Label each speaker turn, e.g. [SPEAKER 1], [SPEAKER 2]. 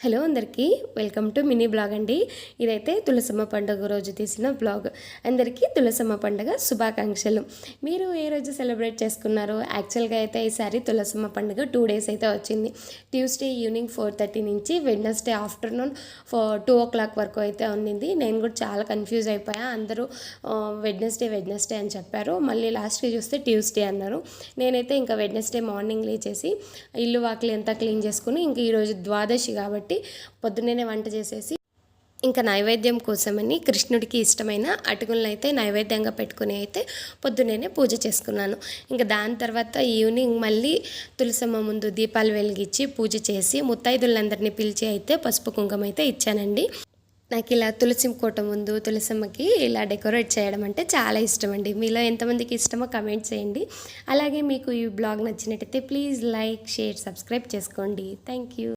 [SPEAKER 1] Hello అందరికీ welcome to mini blog అండి. ఇదైతే తులసమ్మ పండుగ రోజు తీసిన బ్లాగ్. అందరికీ తులసమ్మ పండుగ శుభాకాంక్షలు. మీరు ఏ రోజు సెలబ్రేట్ చేసుకున్నారు? యాక్చువల్గా అయితే ఈసారి తులసమ్మ పండుగ 2 days అయితే వచ్చింది. ట్యూస్డే ఈవినింగ్ 4:30 నుంచి వెడ్నెస్డే ఆఫ్టర్నూన్ 2 o'clock వరకు అయితే ఉన్నింది. నేను కూడా చాలా కన్ఫ్యూజ్ అయిపోయా. అందరూ వెడ్నెస్డే అని చెప్పారు. మళ్ళీ లాస్ట్కి చూస్తే ట్యూస్డే అన్నారు. నేనైతే ఇంకా వెడ్నెస్డే మార్నింగ్ లేచేసి ఇల్లు వాకిలి అంతా క్లీన్ చేసుకుని ఇంక ఈరోజు ద్వాదశి కాబట్టి పొద్దున్నే వంట చేసేసి ఇంకా నైవేద్యం కోసమని కృష్ణుడికి ఇష్టమైన అటుకులను అయితే నైవేద్యంగా పెట్టుకుని అయితే పొద్దున్నే పూజ చేసుకున్నాను. ఇంకా దాని తర్వాత ఈవినింగ్ మళ్ళీ తులసమ్మ ముందు దీపాలు వెలిగించి పూజ చేసి ముత్తైదులందరినీ పిలిచి అయితే పసుపు కుంకుమ అయితే ఇచ్చానండి. నాకు ఇలా తులసి కోట ముందు తులసమ్మకి ఇలా డెకరేట్ చేయడం అంటే చాలా ఇష్టం అండి. మీలో ఎంతమందికి ఇష్టమో కమెంట్ చేయండి. అలాగే మీకు ఈ బ్లాగ్ నచ్చినట్టయితే ప్లీజ్ లైక్, షేర్, సబ్స్క్రైబ్ చేసుకోండి. Thank you.